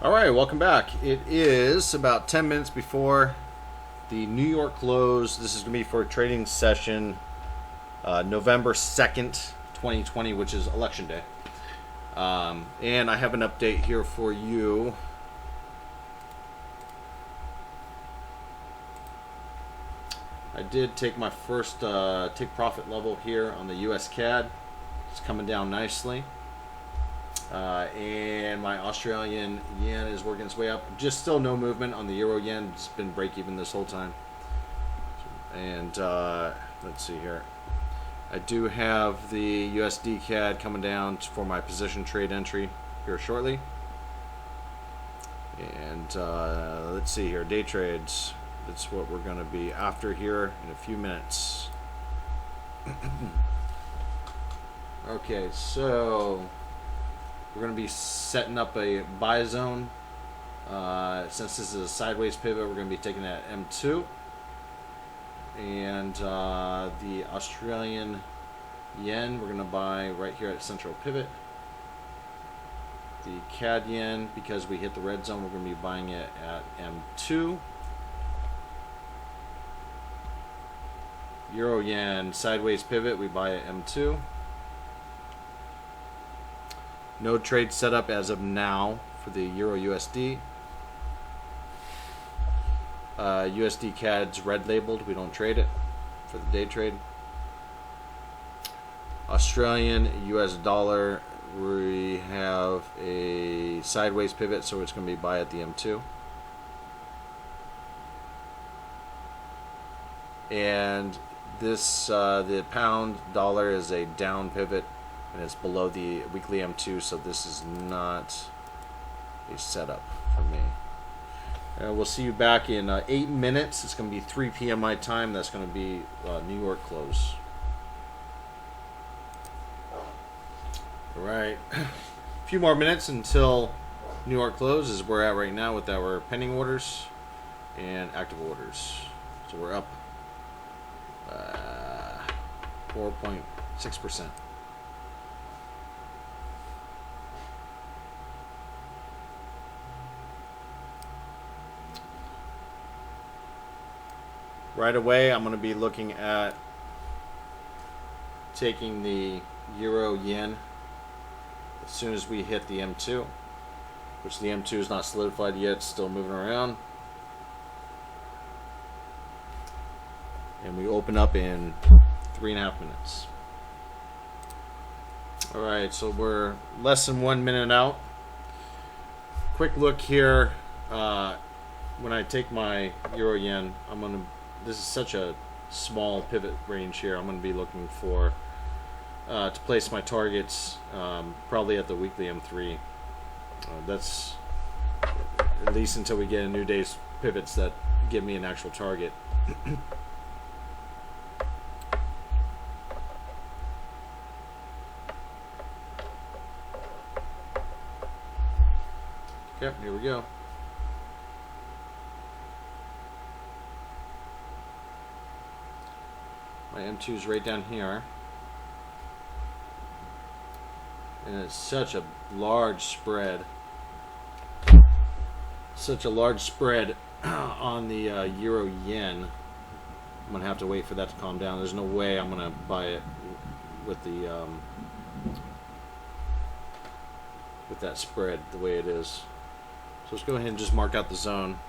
All right, welcome back. It is about 10 minutes before the New York close. This is going to be for a trading session November 2nd, 2020, which is Election Day. And I have an update here for you. I did take my first take profit level here on the US CAD. It's coming down nicely. And my Australian yen is working its way up. Just still no movement on the euro yen. It's been break even this whole time. And let's see here. I do have the USD CAD coming down for my position trade entry here shortly. And let's see here. Day trades. That's what we're going to be after here in a few minutes. Okay, so we're going to be setting up a buy zone. Since this is a sideways pivot, we're going to be taking that M2. And the Australian yen, we're going to buy right here at central pivot. The CAD yen, because we hit the red zone, we're going to be buying it at M2. Euro yen, sideways pivot, we buy at M2. No trade set up as of now for the Euro USD. USD CAD's red labeled. We don't trade it for the day trade. Australian US dollar, we have a sideways pivot, so it's going to be buy at the M2. And this the pound dollar is a down pivot, and it's below the weekly M2, so this is not a setup for me. We'll see you back in 8 minutes. It's going to be 3 p.m. my time. That's going to be New York close. All right. A few more minutes until New York close is where we're at right now with our pending orders and active orders. So we're up 4.6%. Right away, I'm going to be looking at taking the euro yen as soon as we hit the M2, which the M2 is not solidified yet, it's still moving around. And we open up in 3.5 minutes. All right, so we're less than 1 minute out. Quick look here. When I take my euro yen, this is such a small pivot range here. I'm going to be looking for to place my targets probably at the weekly M3. That's at least until we get a new day's pivots that give me an actual target. Yep, here we go. My M2 is right down here. And it's such a large spread. Such a large spread on the euro yen. I'm going to have to wait for that to calm down. There's no way I'm going to buy it with the with that spread the way it is. So let's go ahead and just mark out the zone.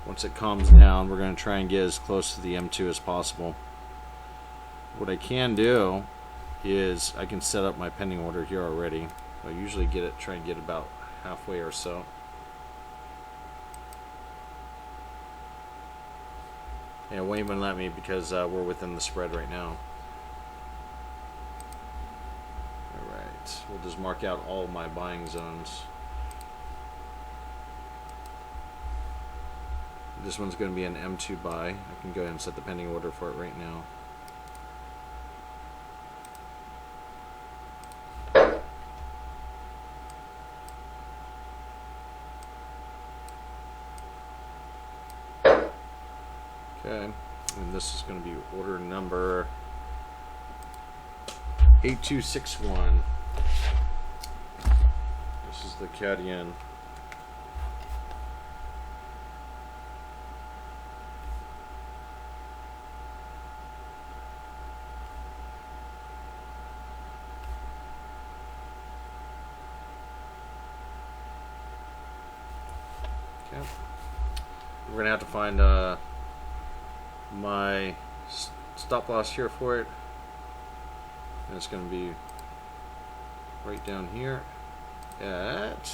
Once it calms down, we're going to try and get as close to the M2 as possible. What I can do is I can set up my pending order here already. I usually try and get about halfway or so. And it won't even let me because we're within the spread right now. Alright, we'll just mark out all my buying zones. This one's going to be an M2 buy. I can go ahead and set the pending order for it right now. Okay, and this is going to be order number 8261. the CAD yen. Okay. We're gonna have to find my stop loss here for it, and it's gonna be right down here at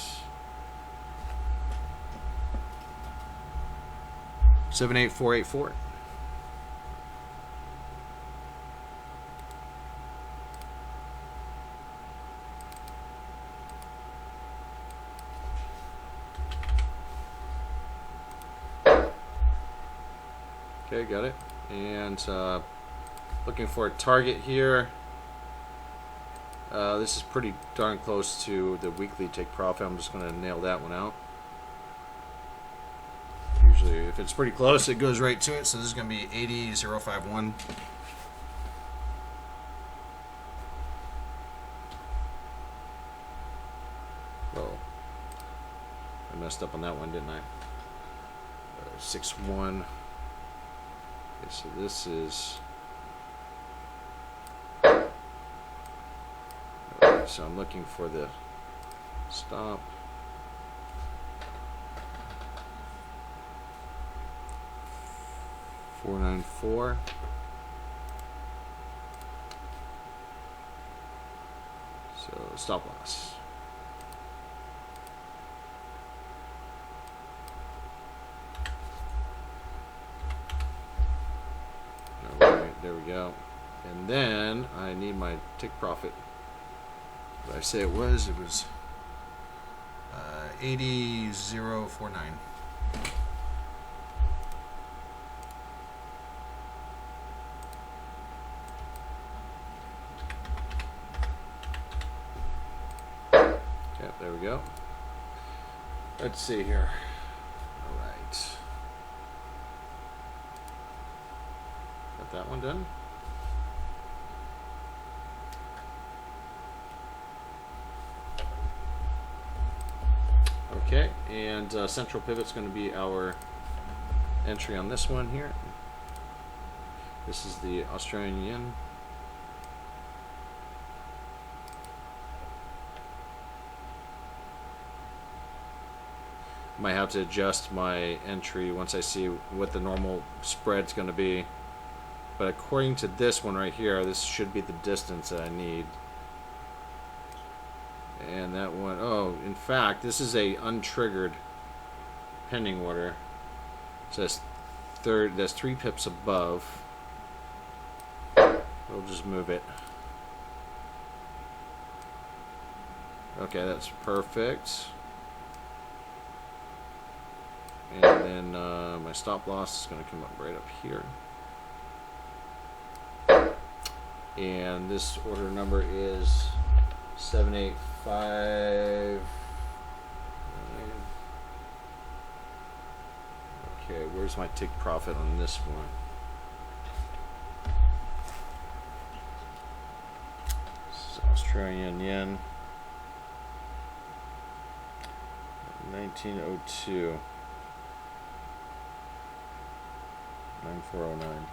78484. Okay, got it. And looking for a target here. This is pretty darn close to the weekly take profit. I'm just going to nail that one out. Usually, if it's pretty close, it goes right to it. So this is going to be 80051. Whoa. I messed up on that one, didn't I? 6-1. Okay, so this is. Okay, so I'm looking for the stop. $494. So stop loss. Alright, there we go. And then I need my take profit. What did I say it was? It was 80049. Okay, there we go. Let's see here. All right. Got that one done. Okay, and central pivot's going to be our entry on this one here. This is the Australian yen. Might have to adjust my entry once I see what the normal spread's going to be. But according to this one right here, this should be the distance that I need. And that one, oh, in fact, this is a untriggered pending order. It says that's 3 pips above. We'll just move it. Okay, that's perfect. And then my stop loss is going to come up right up here. And this order number is 785. Okay, where's my take profit on this one? This is Australian yen. 1902. 9409.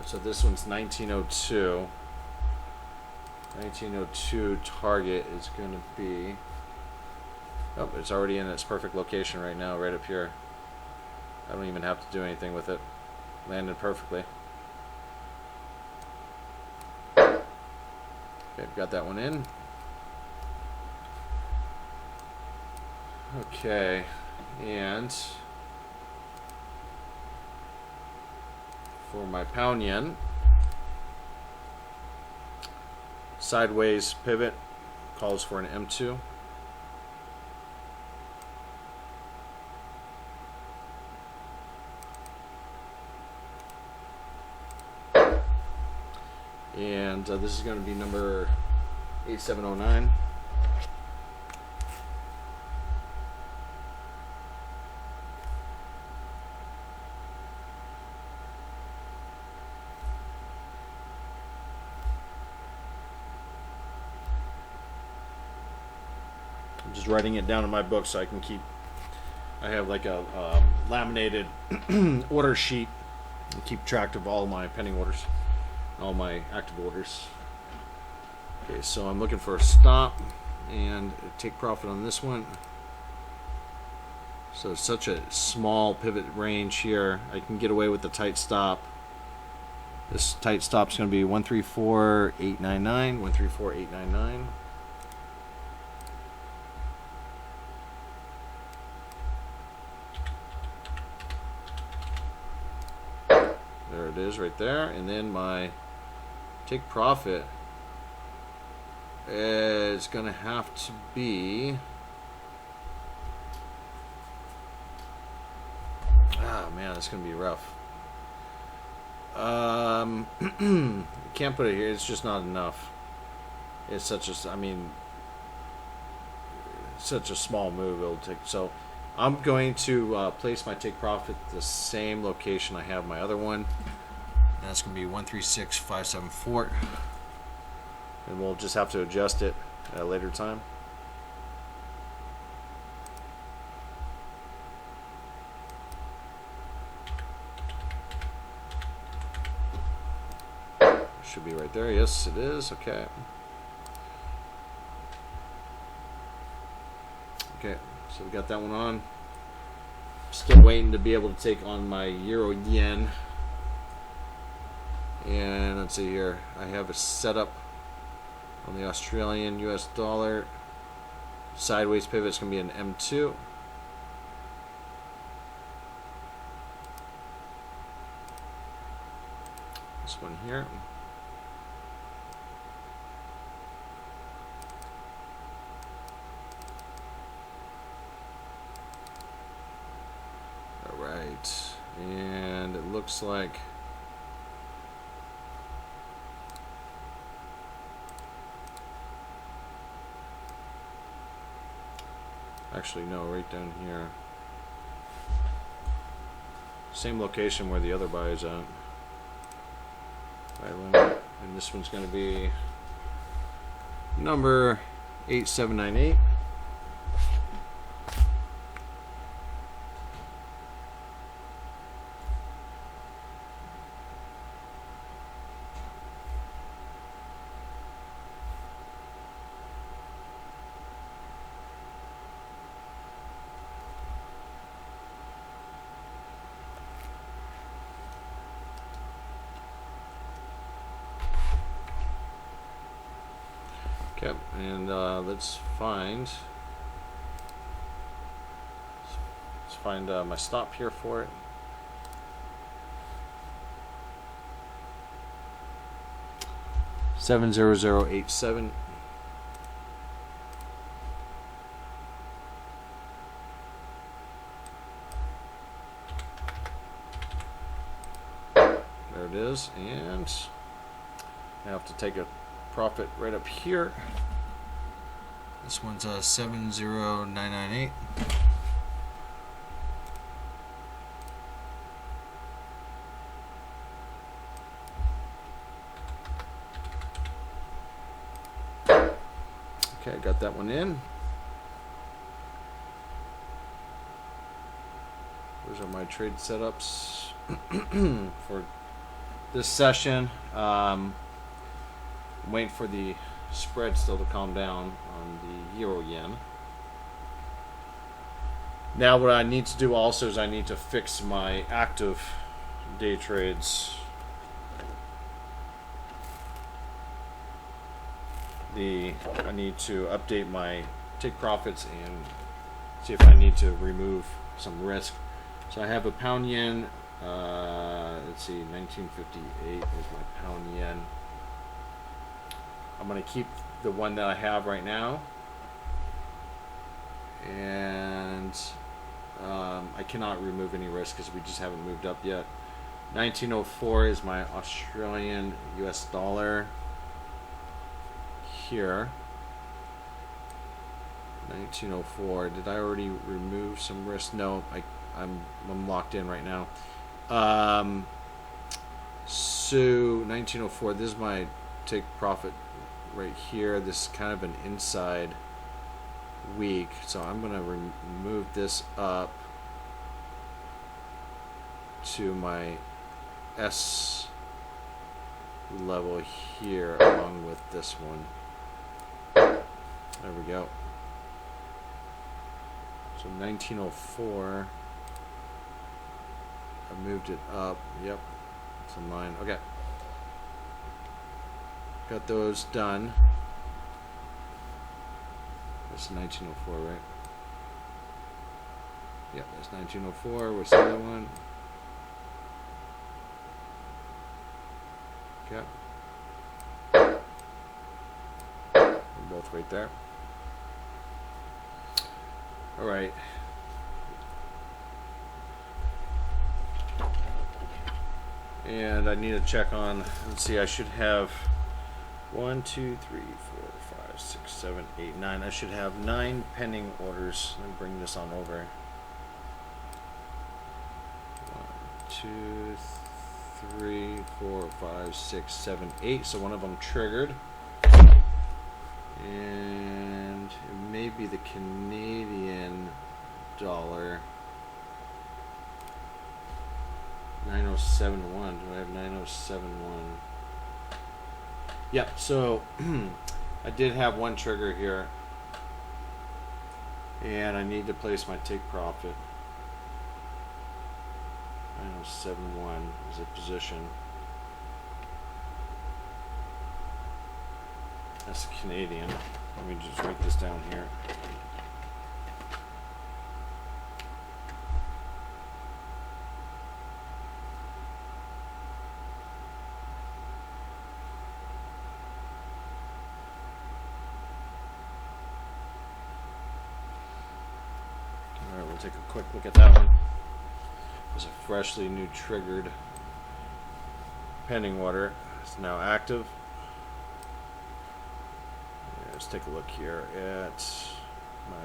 So this one's 1902. 1902 target is going to be. Oh, it's already in its perfect location right now, right up here. I don't even have to do anything with it. Landed perfectly. Okay, got that one in. Okay, and for my pound yen, sideways pivot calls for an M2. And this is going to be number 8709. I'm just writing it down in my book so I can keep. I have like a laminated order sheet and keep track of all my pending orders, all my active orders. Okay, so I'm looking for a stop and take profit on this one. So it's such a small pivot range here. I can get away with the tight stop. This tight stop is going to be 134.899. 134.899. There it is, right there. And then my take profit is going to have to be. Ah, man, it's going to be rough. Can't put it here. It's just not enough. It's such a, I mean, such a small move it'll take. So I'm going to place my take profit at the same location I have my other one. And that's going to be 136.574. And we'll just have to adjust it at a later time. Should be right there. Yes, it is. Okay. Okay, so we got that one on. Still waiting to be able to take on my euro yen. And let's see here. I have a setup on the Australian US dollar. Sideways pivot is going to be an M2. This one here. Alright, and it looks like actually no, right down here, same location where the other buy is at, buy limit, and this one's going to be number 8798. Okay, and let's find my stop here for it. $70087. There it is, and I have to take a profit right up here. This one's 70998. Okay, got that one in. Those are my trade setups for this session. I'm waiting for the spread still to calm down on the euro yen. Now what I need to do also is I need to fix my active day trades. I need to update my take profits and see if I need to remove some risk. So I have a pound yen, let's see, 1958 is my pound yen. I'm going to keep the one that I have right now, and I cannot remove any risk because we just haven't moved up yet. 1904 is my Australian US dollar here. 1904. Did I already remove some risk? No, I'm locked in right now. So 1904. This is my take profit right here. This is kind of an inside week. So I'm going to move this up to my S level here along with this one. There we go. So 1904. I moved it up. Yep. It's in line. Okay. Got those done. That's 1904, right? Yep, that's 1904. What's the other one? Okay. They're both right there. All right. And I need to check on, let's see, I should have 1, 2, 3, 4, 5, 6, 7, 8, 9. I should have 9 pending orders. Let me bring this on over. 1, 2, 3, 4, 5, 6, 7, 8. So one of them triggered. And it may be the Canadian dollar. 9071. Do I have 9071? Yep, so I did have one trigger here. And I need to place my take profit. 9071 is a position. That's Canadian. Let me just write this down here. Alright, we'll take a quick look at that one. It's a freshly new triggered pending order. It's now active. Let's take a look here at my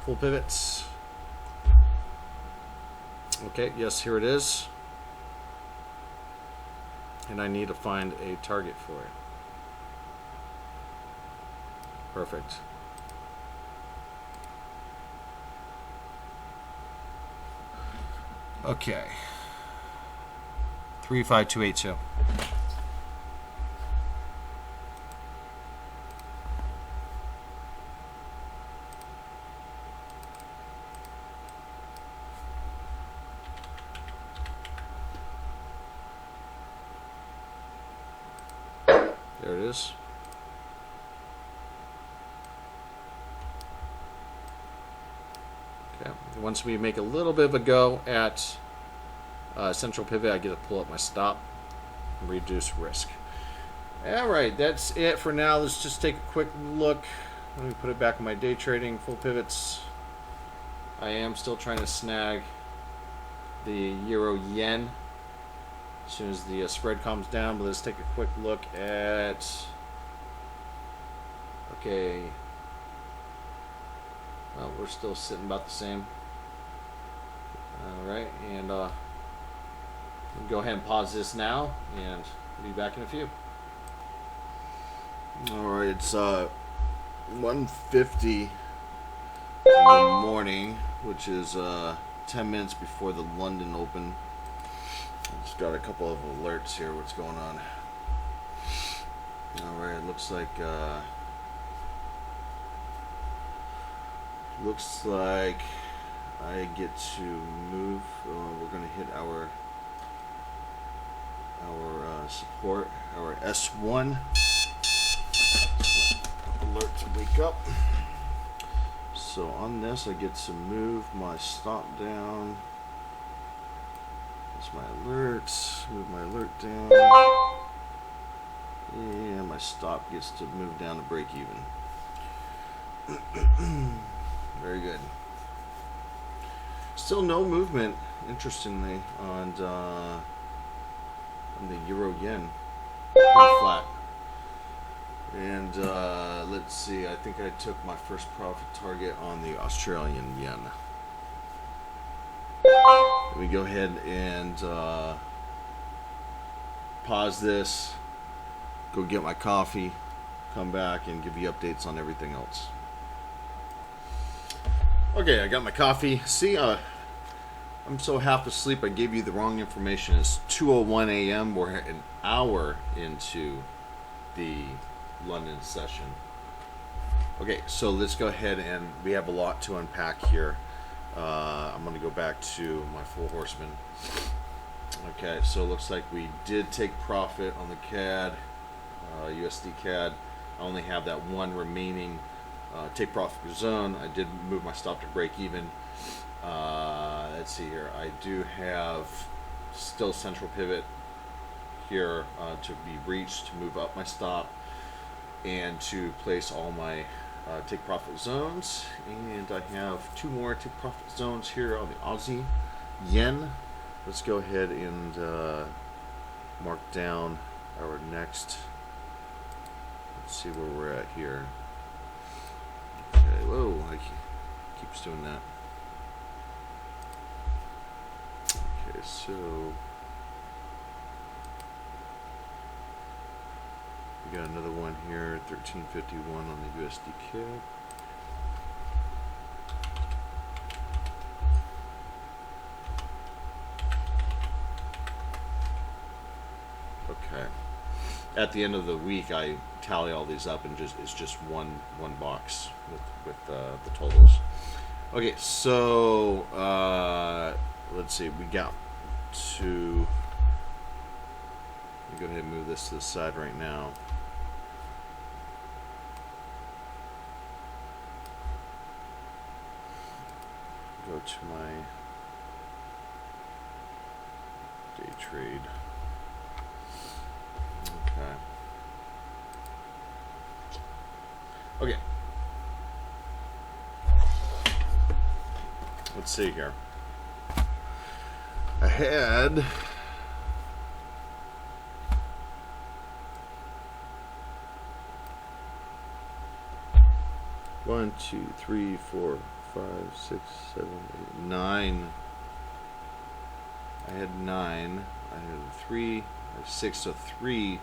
full pivots. Okay, yes, here it is. And I need to find a target for it. Perfect. Okay. 35282. There it is. Okay. Once we make a little bit of a go at central pivot, I get to pull up my stop and reduce risk. Alright, that's it for now. Let's just take a quick look. Let me put it back in my day trading full pivots. I am still trying to snag the euro yen as soon as the spread calms down, but let's take a quick look at, okay, well, we're still sitting about the same. Alright, and go ahead and pause this now, and we'll be back in a few. Alright, it's 1:50 in the morning, which is 10 minutes before the London Open. Just got a couple of alerts here. What's going on? Alright, it looks like I get to move. We're going to hit our support, our S1. Alert to wake up. So on this, I get to move my stop down. That's my alerts. Move my alert down. And my stop gets to move down to break even. Very good. Still no movement, interestingly, on the euro yen. Pretty flat. And let's see, I think I took my first profit target on the Australian yen. Let me go ahead and pause this, go get my coffee, come back and give you updates on everything else. Okay, I got my coffee. See, I'm so half asleep I gave you the wrong information. It's 2:01 a.m. We're an hour into the London session. Okay, so let's go ahead, and we have a lot to unpack here. I'm going to go back to my Four Horsemen. Okay, so it looks like we did take profit on the CAD, USD CAD. I only have that one remaining take profit zone. I did move my stop to break even. Let's see here. I do have still central pivot here to be reached to move up my stop and to place all my take profit zones. And I have two more take profit zones here on the Aussie yen. Let's go ahead and mark down our next. Let's see where we're at here. Okay, whoa, I keeps doing that. Okay, so we got another one here, 1351 on the USD CAD. Okay. At the end of the week, I tally all these up, and it's just one box with the totals. Okay, so let's see. We got to. Let me go ahead and move this to the side right now. Go to my day trade. Okay. Let's see here. I had one, two, three, four, 5, 6, 7, 8, 9. I had 9. I had 3. I have 6. So 3.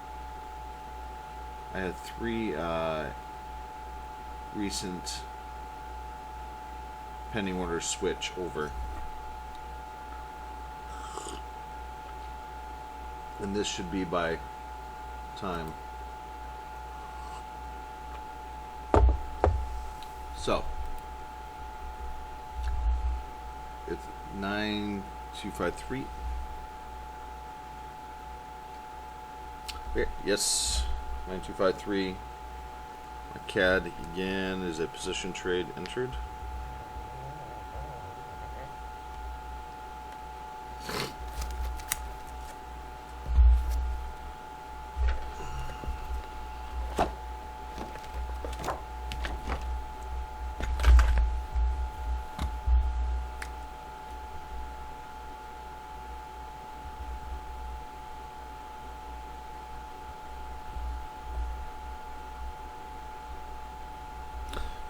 I had 3 recent pending orders switch over. And this should be by time. So it's 9253. Okay, yes, 9253. My CAD again is a position trade entered.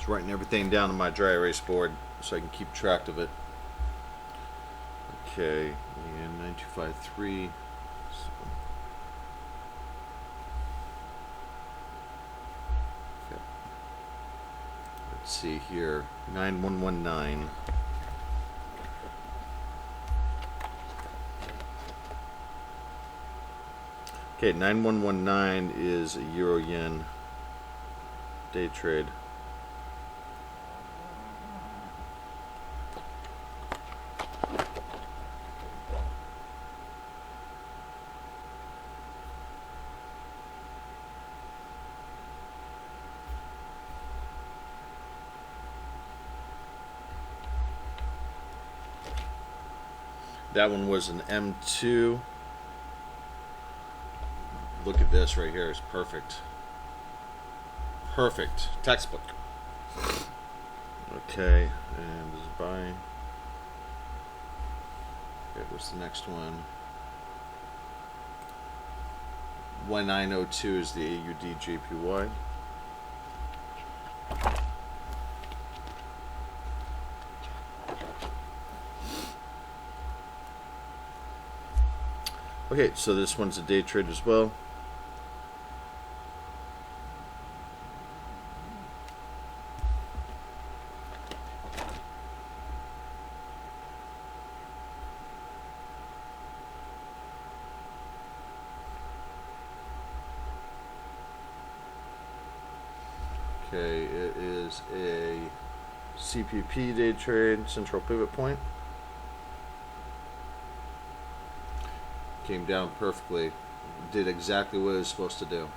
Writing everything down on my dry erase board so I can keep track of it. Okay, and 9253. So. Okay. Let's see here. 9119. Okay, 9119 is a Euro Yen day trade. That one was an M2. Look at this right here. It's perfect. Perfect. Textbook. Okay, and this is buying. Okay, what's the next one? 1902 is the AUD JPY. Okay, so this one's a day trade as well. Okay, it is a CPP day trade, central pivot point. Came down perfectly. Did exactly what it was supposed to do.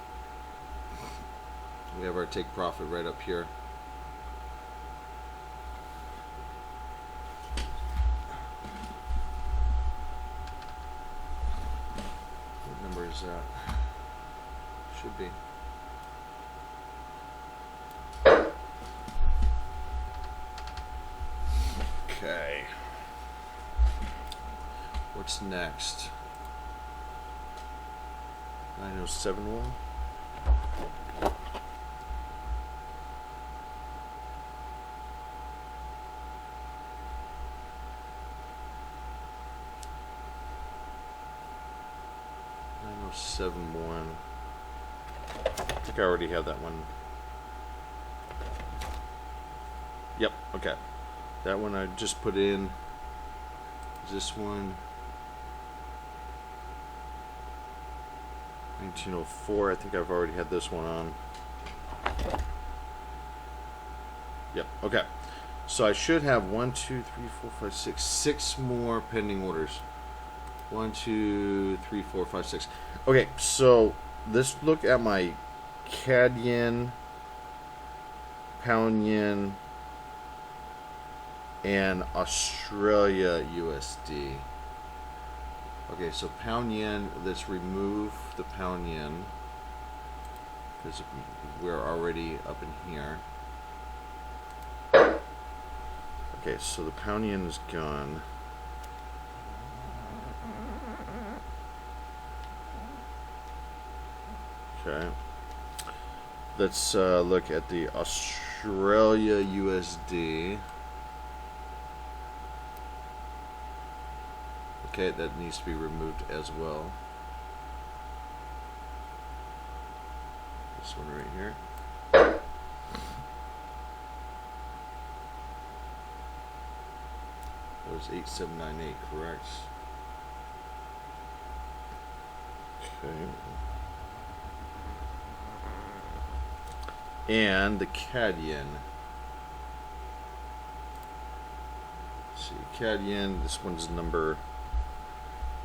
We have our take profit right up here. What number is that? Should be. Okay. What's next? 9071. I think I already have that one. Yep, okay. That one I just put in. This one. 1904, I think I've already had this one on. Yep, okay. So I should have 1, 2, 3, 4, 5, 6, 6 more pending orders. 1, 2, 3, 4, 5, 6. Okay, so let's look at my CAD yen, pound yen, and Australia USD. Okay, so pound yen, let's remove the pound yen because we're already up in here. Okay, so the pound yen is gone. Okay. Let's look at the Australia USD. Okay, that needs to be removed as well. This one right here. That was 8798, correct? Okay. And the CAD yen. Let's see, CAD yen, this one's number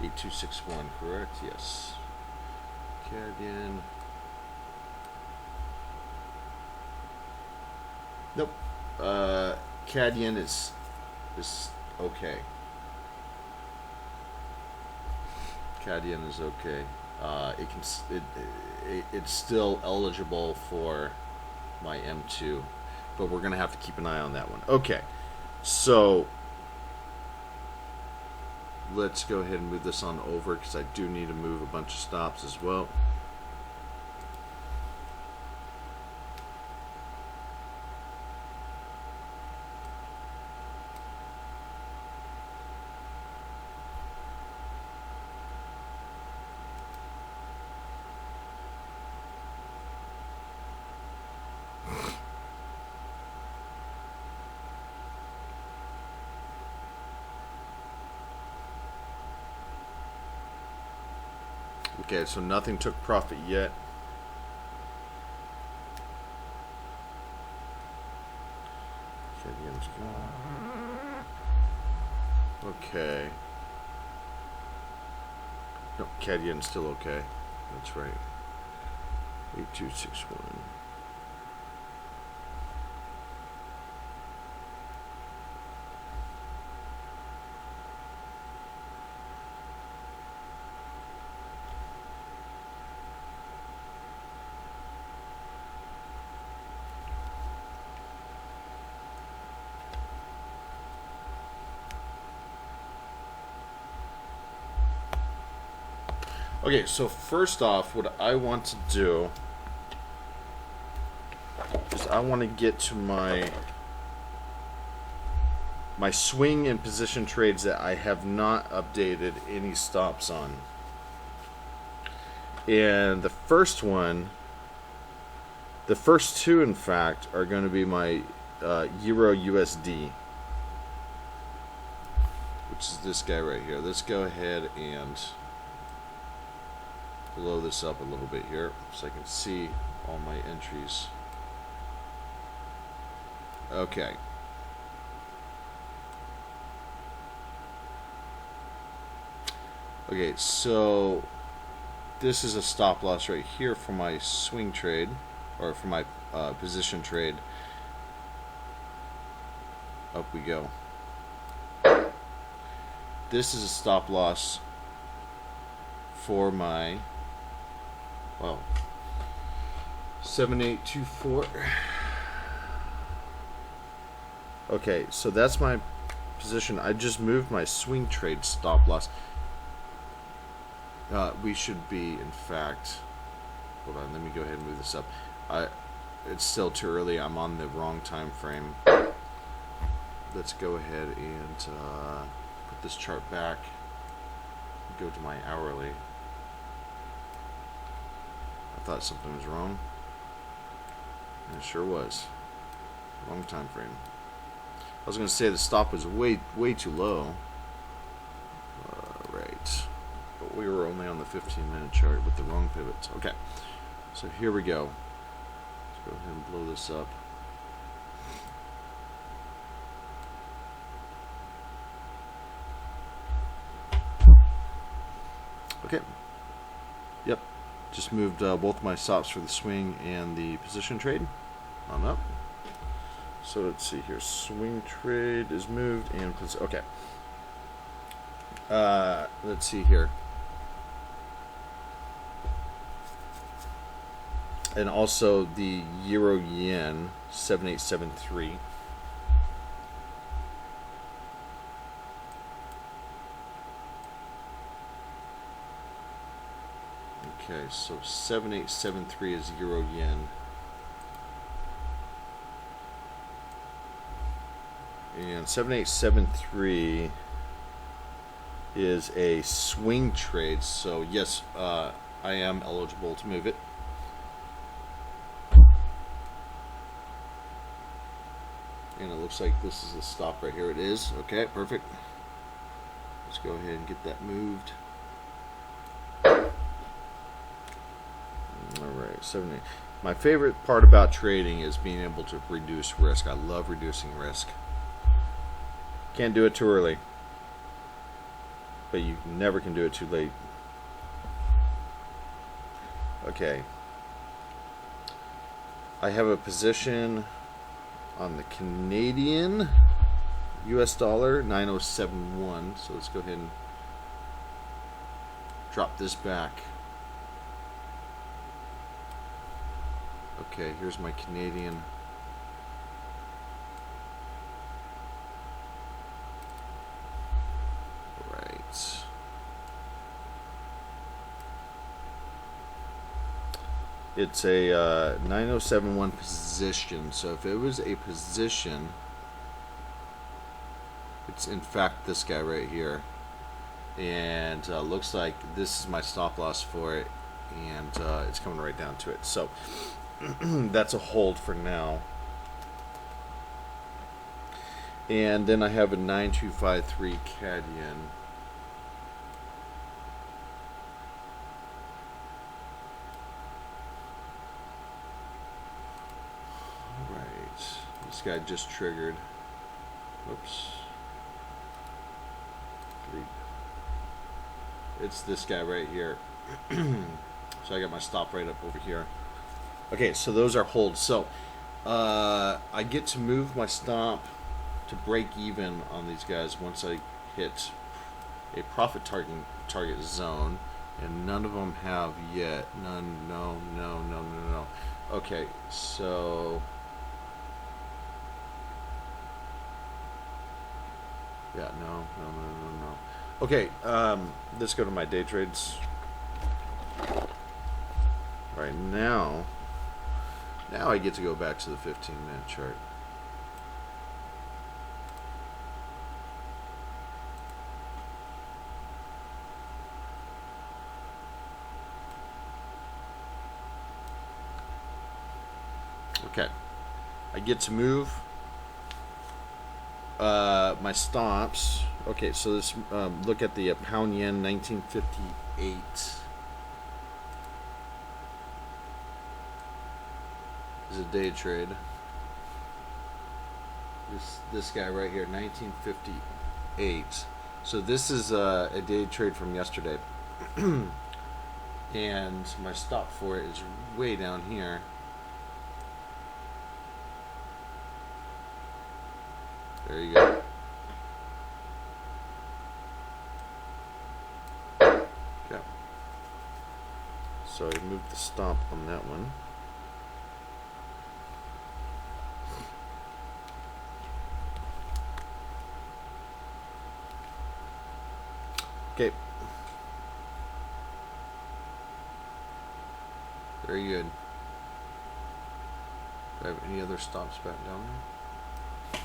8261, correct? Yes. CAD yen. Nope. CAD yen is okay. CAD yen is okay. It's still eligible for my M2, but we're gonna have to keep an eye on that one. Okay, so let's go ahead and move this on over because I do need to move a bunch of stops as well. Okay, so nothing took profit yet. Okay. No, CAD yen's still okay. That's right. 8261. Okay, so first off, what I want to do is I want to get to my swing and position trades that I have not updated any stops on. And the first one, the first two in fact, are going to be my Euro USD, which is this guy right here. Let's go ahead and blow this up a little bit here so I can see all my entries. Okay. Okay, so this is a stop loss right here for my swing trade, or for my position trade. Up we go. This is a stop loss for my, well, 7824. Okay, so that's my position. I just moved my swing trade stop loss. We should be, in fact, hold on, let me go ahead and move this up. It's still too early. I'm on the wrong time frame. Let's go ahead and put this chart back. Go to my hourly. I thought something was wrong. And it sure was. Wrong time frame. I was going to say the stop was way too low. Right. But we were only on the 15-minute chart with the wrong pivots. Okay. So here we go. Let's go ahead and blow this up. Okay. Yep. Just moved both my stops for the swing and the position trade on up. So let's see here. Swing trade is moved and okay. Let's see here. And also the Euro Yen 7873. Okay, so 7873 is Euro Yen. And 7873 is a swing trade, so yes, I am eligible to move it. And it looks like this is the stop right here. It is. Okay, perfect. Let's go ahead and get that moved. Alright, 70. My favorite part about trading is being able to reduce risk. I love reducing risk. Can't do it too early, but you never can do it too late. Okay. I have a position on the Canadian US dollar 9071. So let's go ahead and drop this back. Okay, here's my Canadian. Right. It's a 9071 position. So if it was a position, it's in fact this guy right here. And looks like this is my stop loss for it. And it's coming right down to it. So that's a hold for now. And then I have a 9253 CAD yen. Alright. This guy just triggered. Oops. It's this guy right here. So I got my stop right up over here. Okay, so those are holds. So I get to move my stop to break even on these guys once I hit a profit target zone, and none of them have yet. None. No. Okay, so yeah, no. Okay, let's go to my day trades. Right now I get to go back to the 15-minute chart. Okay, I get to move my stops. Okay, so let's look at the pound yen 1958. This is a day trade. This guy right here, 1958. So this is a day trade from yesterday, and my stop for it is way down here. There you go. Okay. So I moved the stop on that one. Okay. Very good. Do I have any other stops back down there?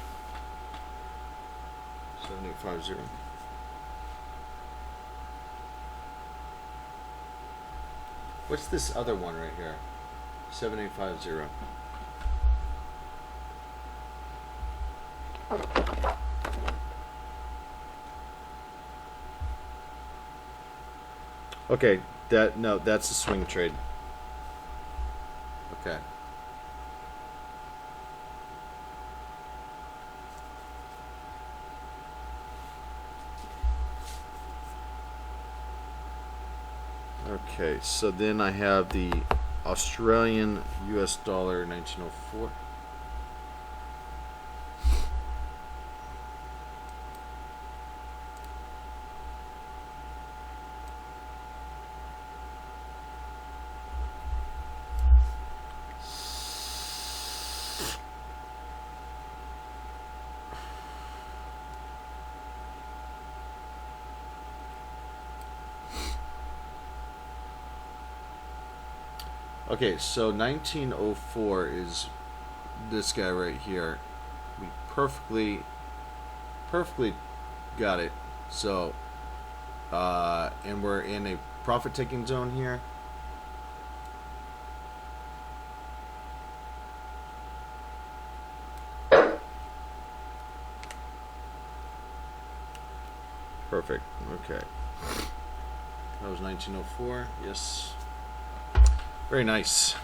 7850. What's this other one right here? 7850. Okay, that's a swing trade. Okay. Okay, so then I have the Australian US dollar 1904. Okay, so 1904 is this guy right here. We perfectly got it. So, and we're in a profit taking zone here. Perfect. Okay. That was 1904. Yes. Very nice.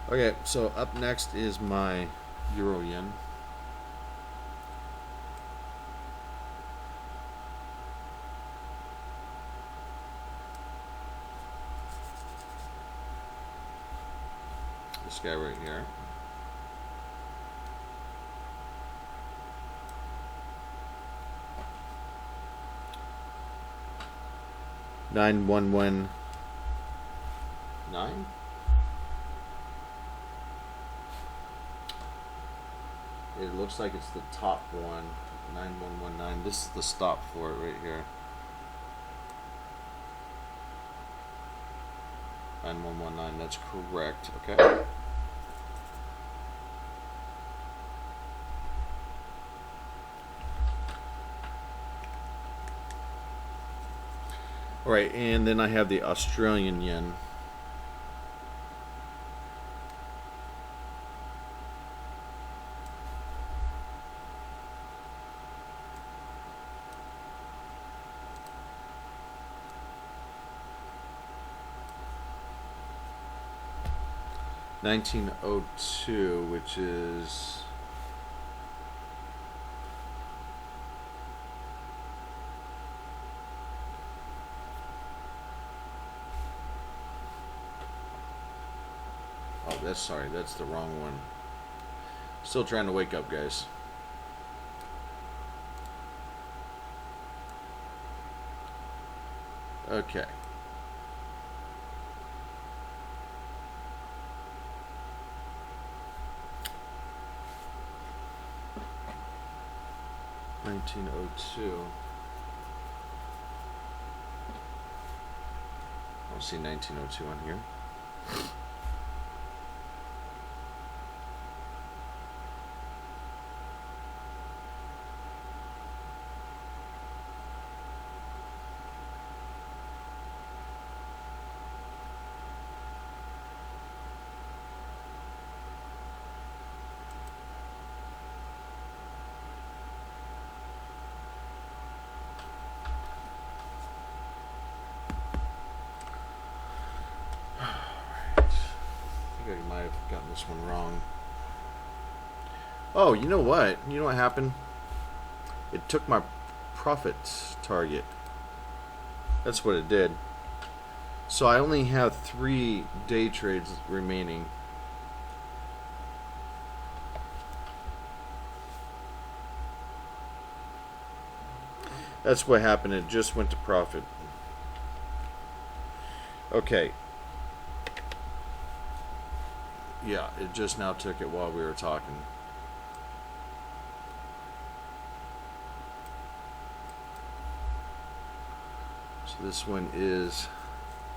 Okay, so up next is my Euro Yen. This guy right here. Nine one one nine. It looks like it's the top one. 9119. This is the stop for it right here. 9119. That's correct. Okay. All right, and then I have the Australian yen. $19.02, which is that's the wrong one. Still trying to wake up, guys. Okay. $19.02. I don't see $19.02 on here. I've gotten this one wrong. Oh, you know what? You know what happened? It took my profit target. That's what it did. So I only have 3 day trades remaining. That's what happened. It just went to profit. Okay. Yeah, it just now took it while we were talking. So this one is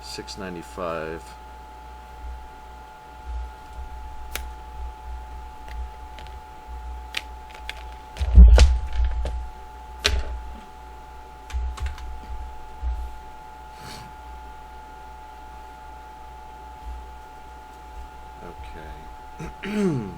695. Okay.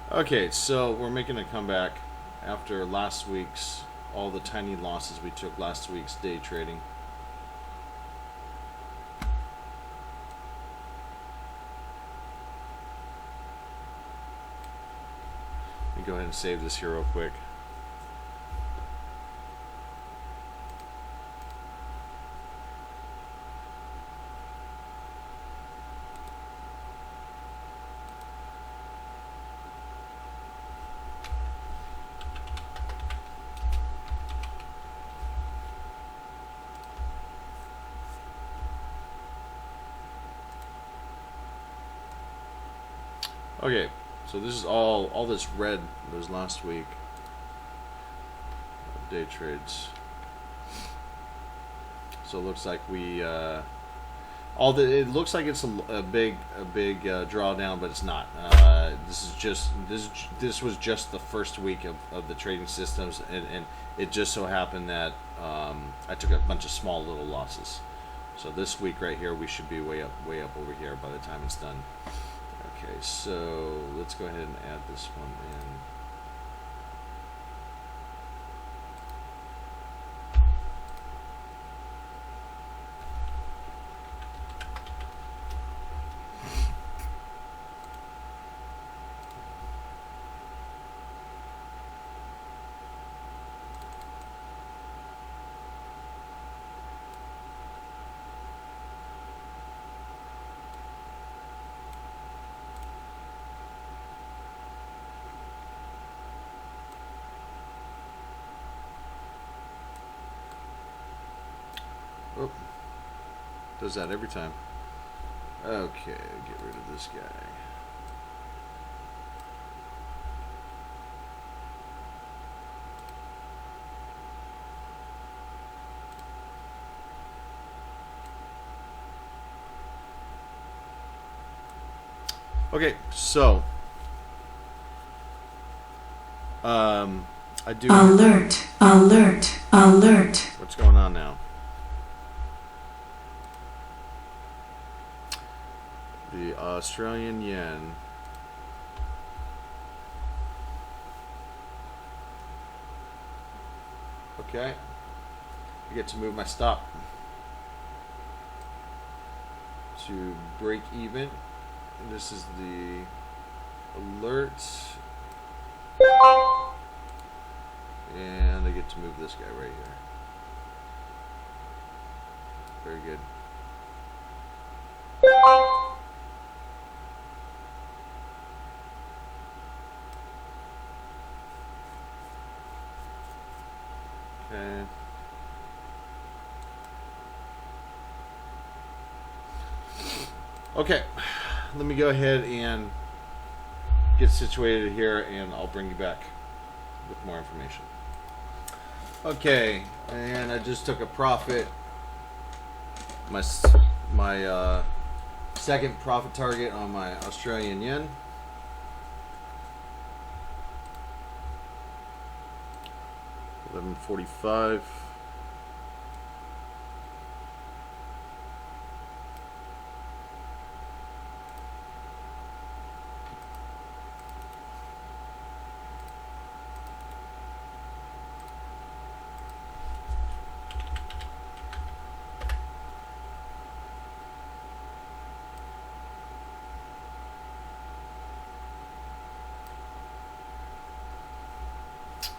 Okay, so we're making a comeback after last week's, all the tiny losses we took last week's day trading. Let me go ahead and save this here real quick. Okay, so this is all this red was last week. Day trades. So it looks like we it looks like it's a big drawdown, but it's not. This was just the first week of the trading systems, and it just so happened that I took a bunch of small little losses. So this week right here, we should be way up over here by the time it's done. Okay, so let's go ahead and add this one in. Oh, does that every time. Okay, get rid of this guy. Okay, so I do alert. What's going on now? The Australian yen. Okay, I get to move my stop to break even. This is the alert. And I get to move this guy right here. Very good. Okay. Okay. Let me go ahead and get situated here, and I'll bring you back with more information. Okay, and I just took a profit. My second profit target on my Australian yen. $11.45.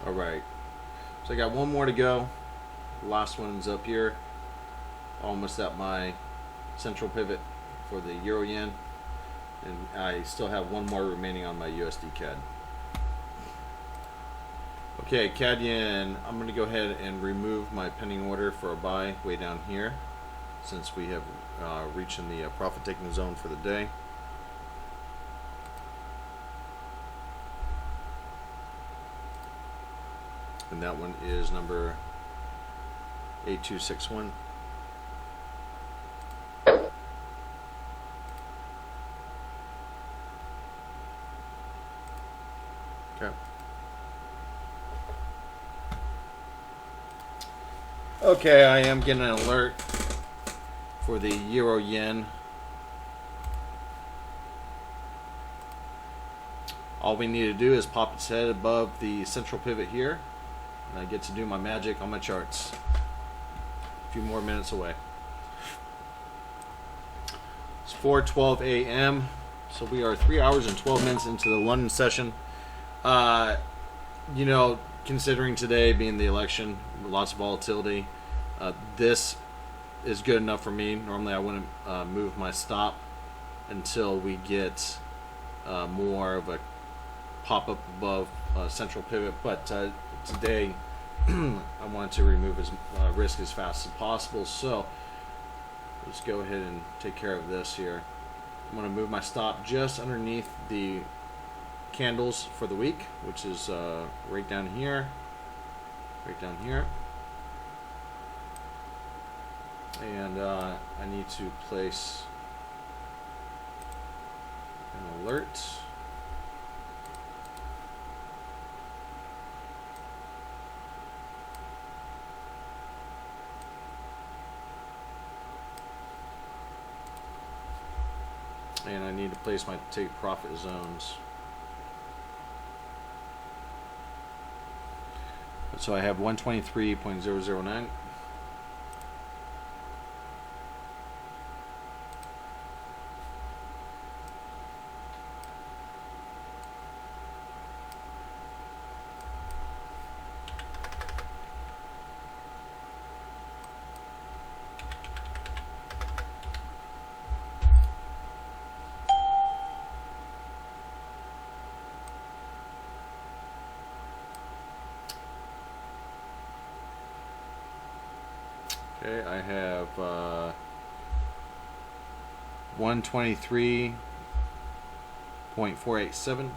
All right, so I got one more to go. The last one's up here, almost at my central pivot for the euro yen, and I still have one more remaining on my USD CAD. Okay, CAD yen, I'm going to go ahead and remove my pending order for a buy way down here, since we have reached in the profit taking zone for the day. And that one is number 8261. Okay. Okay, I am getting an alert for the euro yen. All we need to do is pop its head above the central pivot here, and I get to do my magic on my charts. A few more minutes away. It's 4:12 a.m. So we are 3 hours and 12 minutes into the London session. You know, considering today being the election, lots of volatility, this is good enough for me. Normally I wouldn't move my stop until we get more of a pop up above central pivot, but today I wanted to remove as risk as fast as possible, so let's go ahead and take care of this here. I'm going to move my stop just underneath the candles for the week, which is right down here, and I need to place an alert. And I need to place my take profit zones. So I have 123.009. Okay, I have 123.487.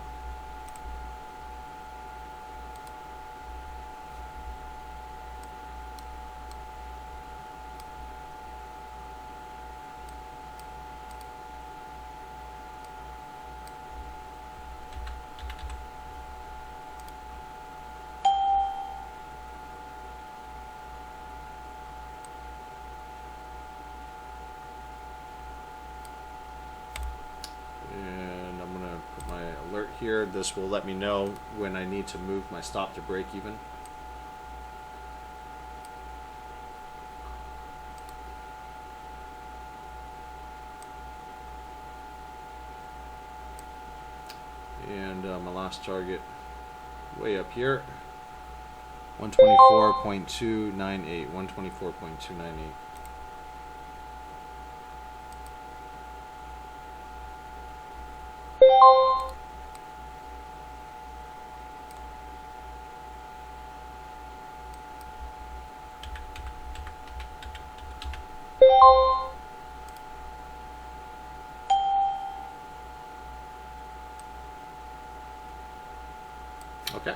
Alert here. This will let me know when I need to move my stop to break even. And my last target way up here, 124.298, 124.298. Okay.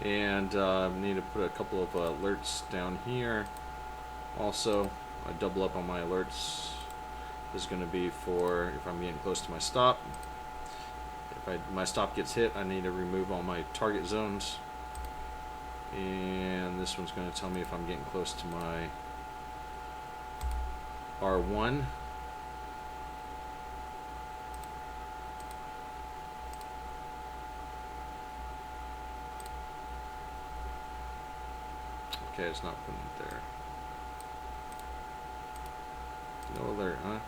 And need to put a couple of alerts down here. Also, I double up on my alerts. This is going to be for if I'm getting close to my stop. If my stop gets hit, I need to remove all my target zones. And this one's going to tell me if I'm getting close to my R1. Okay, it's not putting it there. No alert, huh?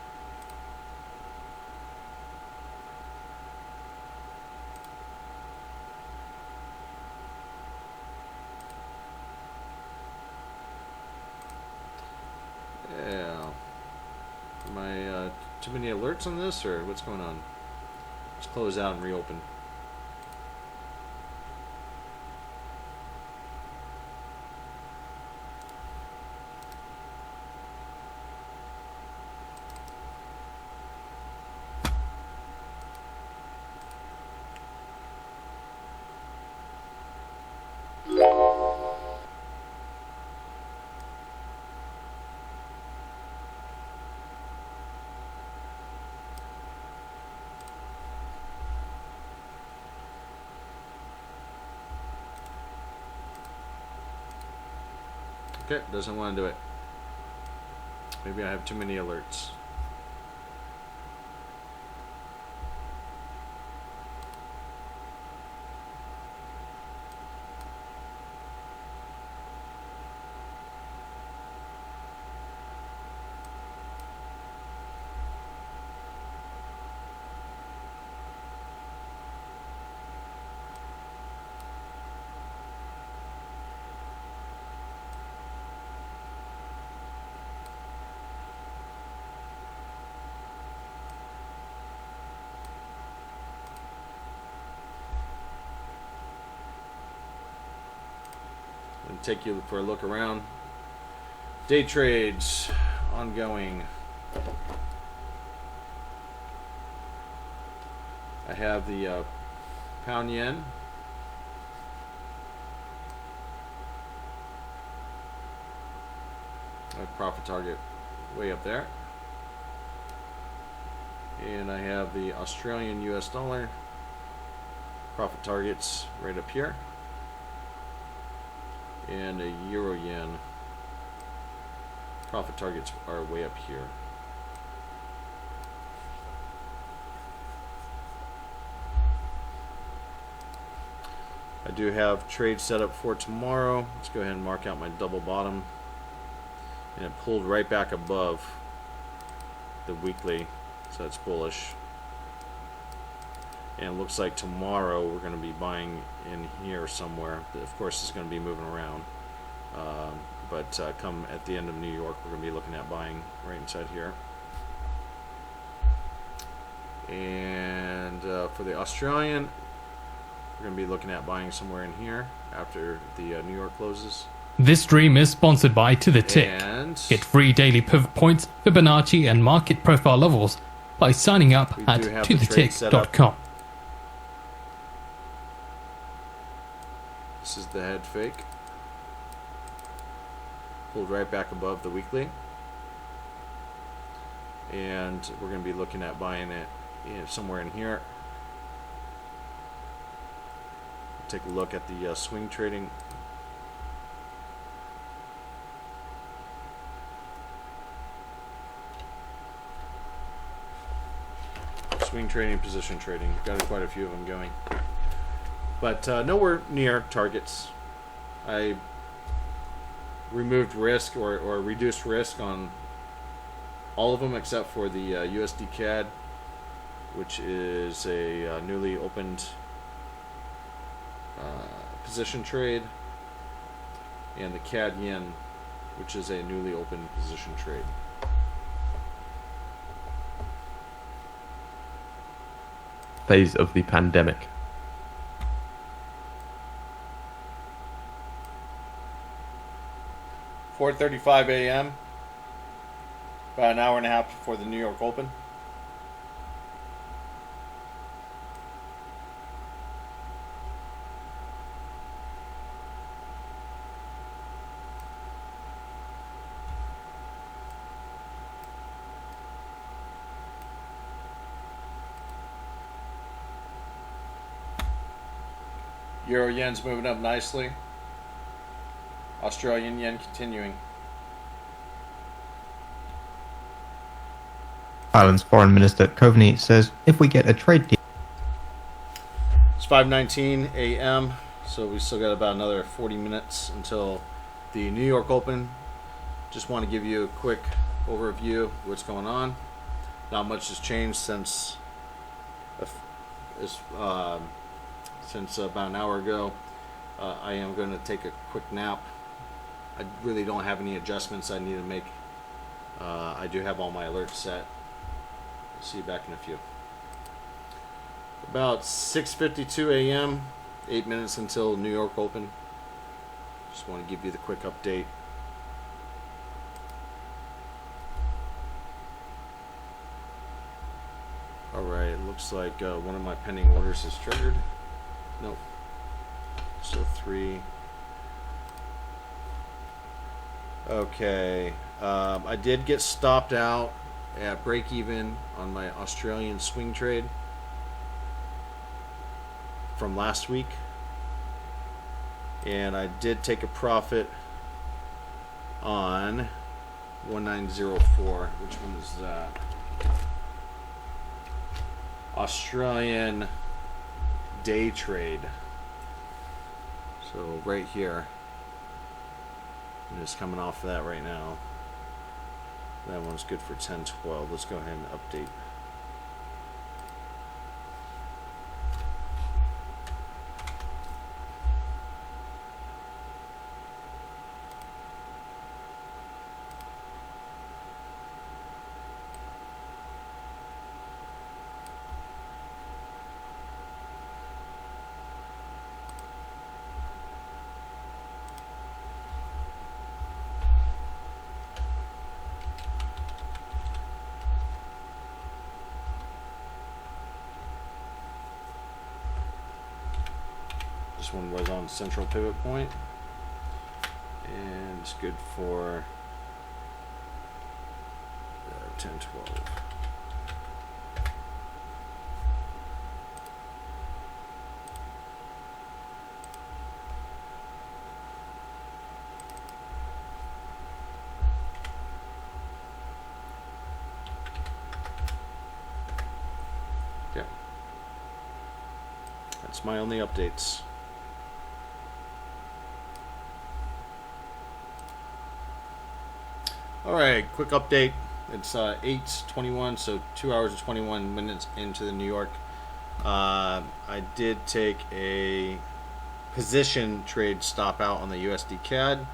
Yeah. Am I too many alerts on this, or what's going on? Let's close out and reopen. Okay, doesn't want to do it. Maybe I have too many alerts. And take you for a look around. Day trades ongoing. I have the pound yen. My profit target way up there. And I have the Australian US dollar. Profit targets right up here. And a euro yen. Profit targets are way up here. I do have trades set up for tomorrow. Let's go ahead and mark out my double bottom. And it pulled right back above the weekly, so it's bullish. And it looks like tomorrow we're going to be buying in here somewhere. Of course, it's going to be moving around. But come at the end of New York, we're going to be looking at buying right inside here. And for the Australian, we're going to be looking at buying somewhere in here after the New York closes. This stream is sponsored by To The Tick. And Get free daily pivot points, Fibonacci, and market profile levels by signing up at tothetick.com. This is the head fake. Pulled right back above the weekly. And we're going to be looking at buying it somewhere in here. Take a look at the swing trading. Swing trading, position trading. Got quite a few of them going. But nowhere near targets. I removed risk or reduced risk on all of them except for the USD CAD which is a newly opened position trade, and the CAD yen, which is a newly opened position trade. Phase of the pandemic. $4:35 a.m. About an hour and a half before the New York Open. Euro yen's moving up nicely. Australian yen continuing. Ireland's Foreign Minister Coveney says if we get a trade deal. It's 5:19 a.m. So we still got about another 40 minutes until the New York Open. Just want to give you a quick overview of what's going on. Not much has changed since about an hour ago. I am going to take a quick nap. I really don't have any adjustments I need to make. I do have all my alerts set. See you back in a few. About 6:52 a.m. 8 minutes until New York Open. Just want to give you the quick update. Alright, it looks like one of my pending orders is triggered. Nope. Still 3. Okay. I did get stopped out at break even on my Australian swing trade from last week, and I did take a profit on 1904. Which one is that? Australian day trade. So right here, I'm just coming off of that right now. That one's good for 10-12. Let's go ahead and update. This one was on central pivot point, and it's good for 10-12. Yeah, that's my only updates. Alright, quick update. It's 8:21, so 2 hours and 21 minutes into the New York. I did take a position trade stop out on the USD CAD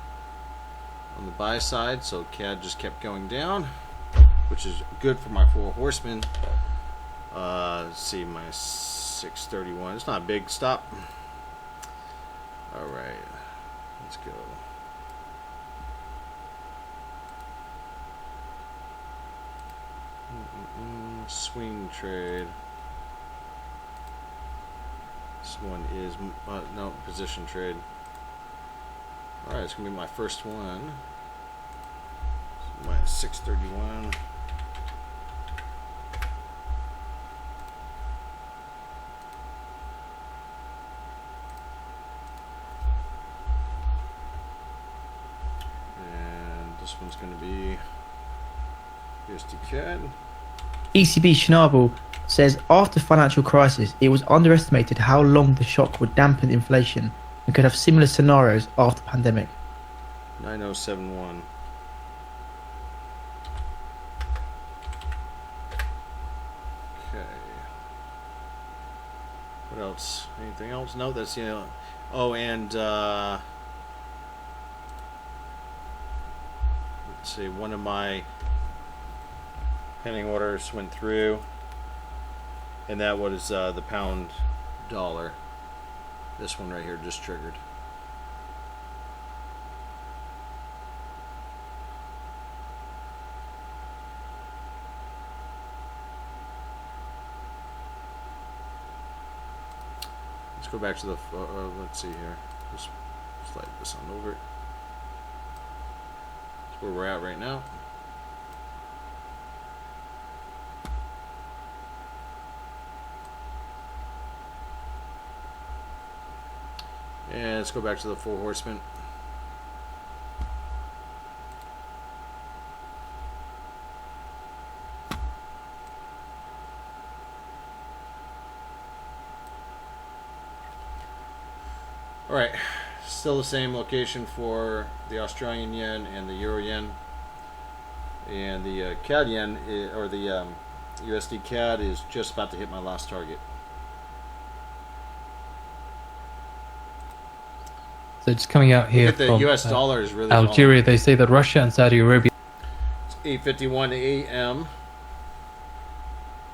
on the buy side, so CAD just kept going down, which is good for my 4 horsemen. Let's see, my 631. It's not a big stop. Alright, let's go. Swing trade. This one is no position trade. All right, it's gonna be my first one. So my 631. And this one's gonna be USD CAD. ECB Schnabel says after financial crisis, it was underestimated how long the shock would dampen inflation and could have similar scenarios after pandemic. 9071. Okay. What else? Anything else? No, that's oh, and let's see. One of my pending orders went through, and that was the pound dollar. This one right here just triggered. Let's go back to the, let's see here. Just slide this on over. That's where we're at right now. And let's go back to the Four Horsemen. Alright, still the same location for the Australian yen and the Euro yen. And the CAD yen, or the USD CAD, is just about to hit my last target. So it's coming out here the from US dollar is really Algeria. They say that Russia and Saudi Arabia. It's 8:51 a.m.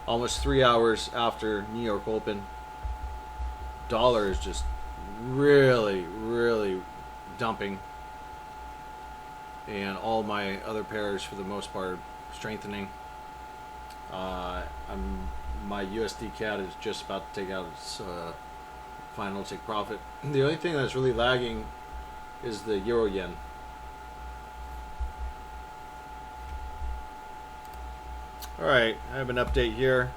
Almost 3 hours after New York Open. Dollar is just really dumping, and all my other pairs for the most part strengthening. My USD CAD is just about to take out its final take profit. The only thing that's really lagging is the Euro yen. Alright, I have an update here.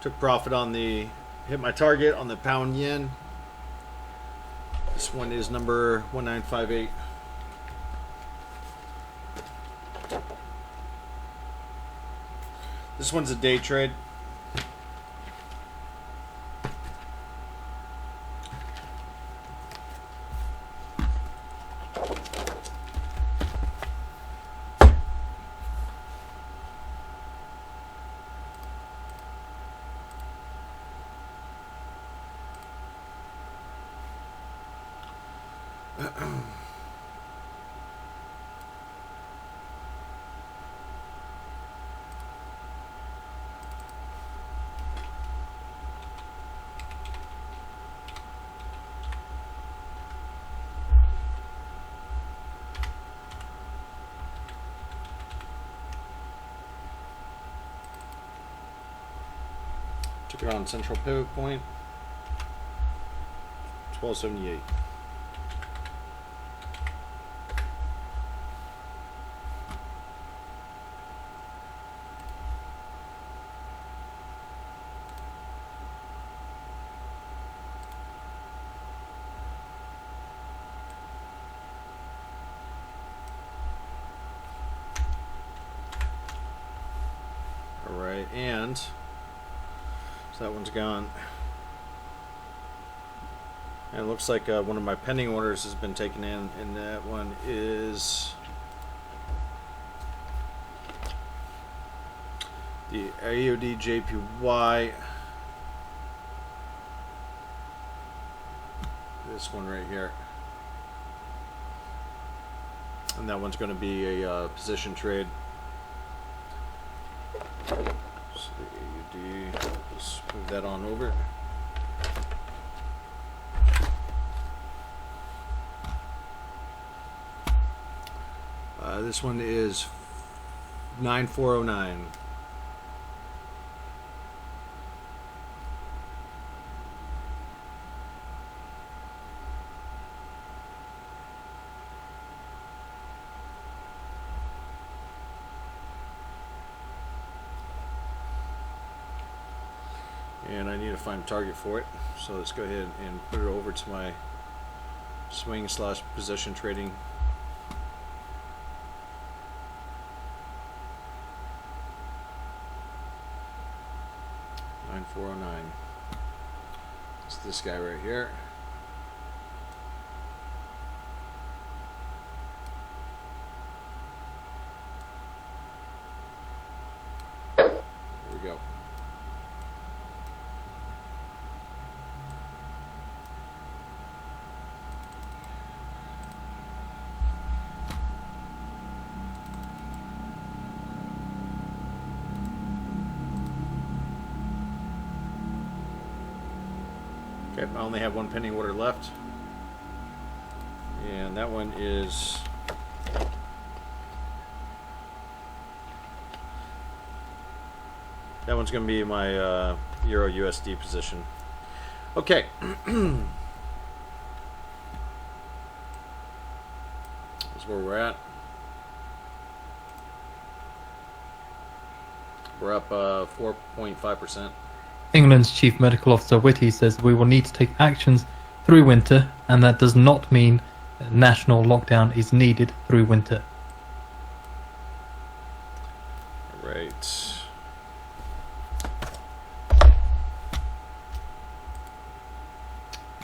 Took profit on the, hit my target on the pound yen. This one is number 1958. This one's a day trade. Took it on central pivot point, 1278. All right, and so that one's gone. And it looks like one of my pending orders has been taken in, and that one is the AOD JPY. This one right here. And that one's going to be a position trade. So the AUD, just move that on over. This one is 9409. And I need to find a target for it, so let's go ahead and put it over to my swing slash position trading. $9,409. It's this guy right here. There we go. Alright, I only have one pending order left. And that one is... That one's going to be my Euro USD position. Okay. That's where we're at. We're up 4.5%. England's Chief Medical Officer Whitty says we will need to take actions through winter, and that does not mean a national lockdown is needed through winter. Right.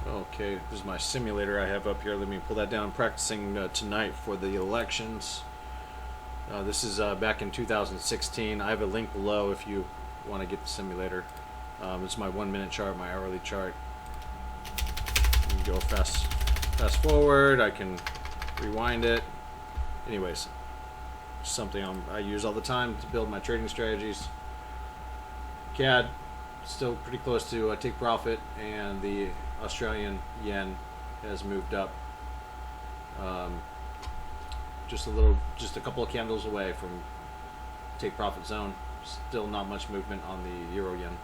Okay, this is my simulator I have up here. Let me pull that down. I'm practicing tonight for the elections. This is back in 2016. I have a link below if you want to get the simulator. It's my 1 minute chart, my hourly chart. You can go fast forward. I can rewind it. Anyways, something I use all the time to build my trading strategies. CAD still pretty close to take profit, and the Australian yen has moved up. Just a couple of candles away from take profit zone. Still not much movement on the euro yen.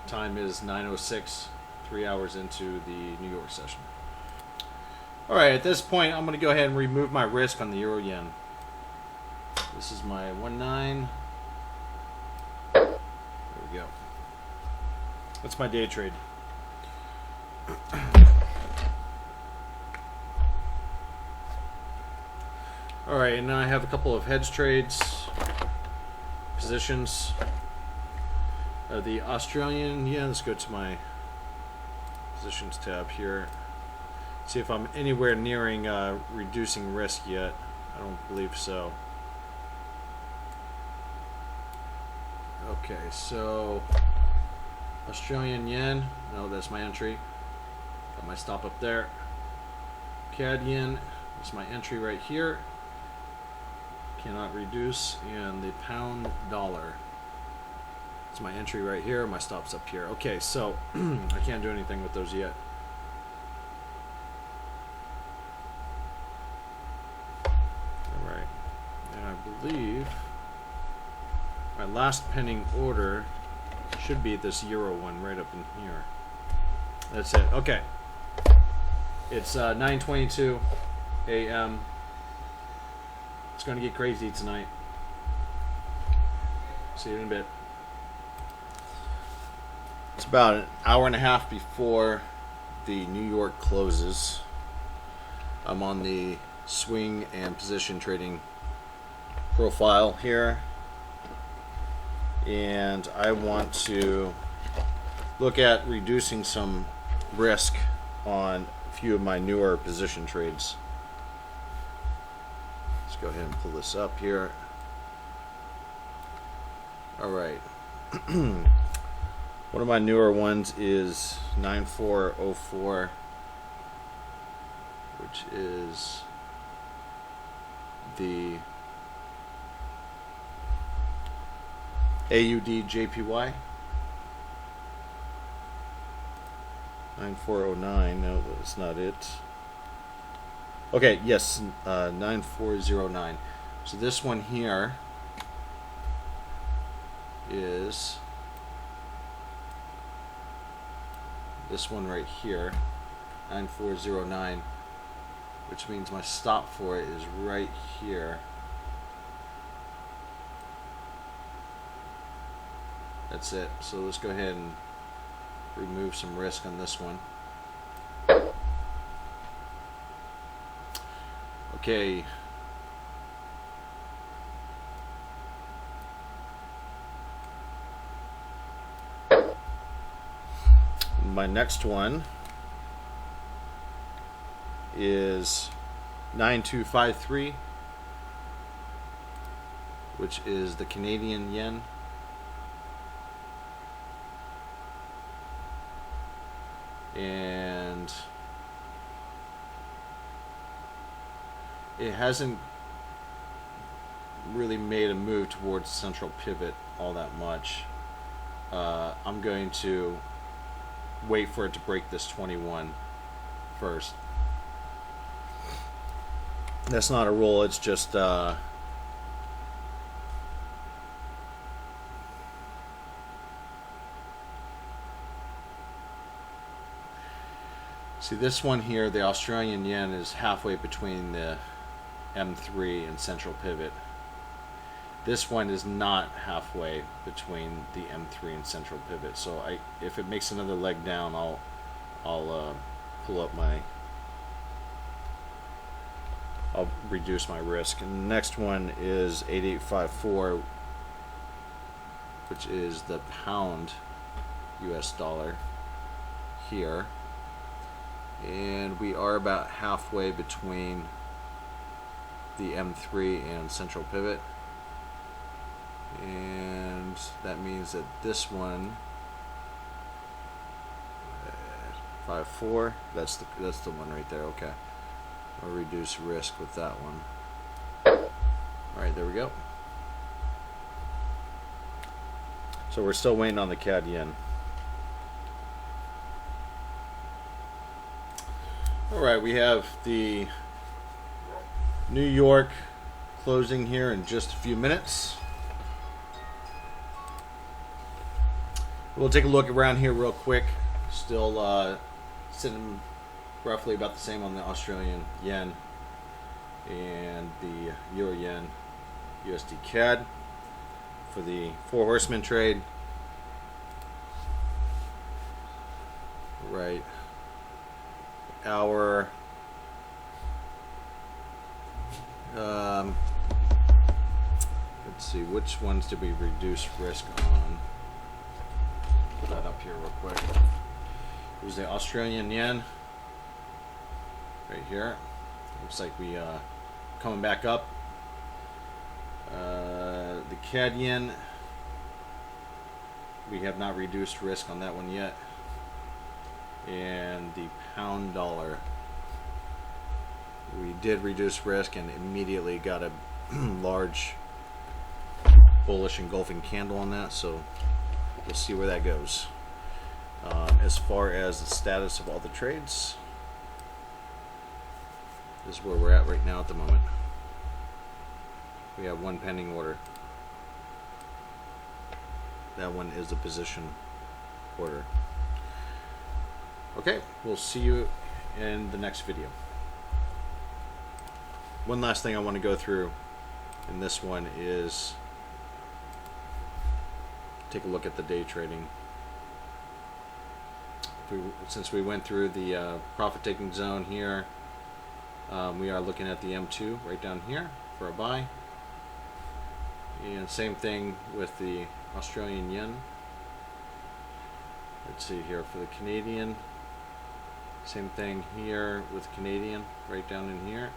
Time is 9:06, 3 hours into the New York session. Alright, at this point I'm going to go ahead and remove my risk on the euro yen. This is my 1.9. There we go. That's my day trade. Alright, and now I have a couple of hedge trades, positions. The Australian yen, let's go to my positions tab here. See if I'm anywhere nearing reducing risk yet. I don't believe so. Okay, so Australian yen, no, that's my entry. Got my stop up there. CAD yen, that's my entry right here. Cannot reduce. And the pound dollar, it's my entry right here, my stop's up here. Okay, so I can't do anything with those yet. Alright, and I believe my last pending order should be this euro one right up in here. That's it. Okay. It's 9:22 a.m. It's going to get crazy tonight. See you in a bit. It's about an hour and a half before the New York closes. I'm on the swing and position trading profile here, and I want to look at reducing some risk on a few of my newer position trades. Let's go ahead and pull this up here. Alright. One of my newer ones is 9404, which is the AUD JPY. 9409, no, that's not it. Okay, yes, 9409. So this one here is this one right here, 9409, which means my stop for it is right here. That's it. So let's go ahead and remove some risk on this one. Okay. My next one is 9253, which is the Canadian yen. And it hasn't really made a move towards central pivot all that much. I'm going to wait for it to break this 21 first. That's not a rule, it's just see, this one here, the Australian yen, is halfway between the M3 and central pivot. This one is not halfway between the M3 and central pivot. So if it makes another leg down, I'll pull up my, I'll reduce my risk. And the next one is 8854, which is the pound US dollar here. And we are about halfway between the M3 and central pivot. And that means that this one, 5.4, that's the one right there. Okay, I'll reduce risk with that one. All right, there we go. So we're still waiting on the CAD yen. All right, we have the New York closing here in just a few minutes. We'll take a look around here real quick. Still sitting roughly about the same on the Australian yen and the Euro yen USD CAD for the Four Horsemen trade. Right. Our let's see, which ones did we reduce risk on? Put that up here real quick. It was the Australian yen right here. Looks like we coming back up. The CAD yen, we have not reduced risk on that one yet. And the pound dollar, we did reduce risk and immediately got a large bullish engulfing candle on that, so we'll see where that goes. As far as the status of all the trades, this is where we're at right now at the moment. We have one pending order. That one is a position order. Okay, we'll see you in the next video. One last thing I want to go through in this one is take a look at the day trading. Since we went through the profit taking zone here, we are looking at the M2 right down here for a buy. And same thing with the Australian yen. Let's see here for the Canadian. Same thing here with Canadian, right down in here.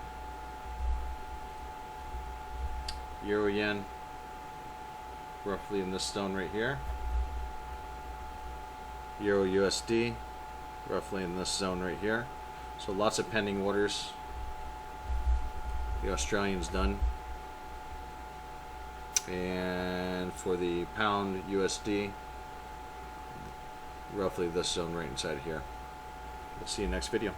Euro yen, roughly in this zone right here. Euro USD, roughly in this zone right here. So lots of pending orders. The Australian's done. And for the pound USD, roughly this zone right inside here. We'll see you next video.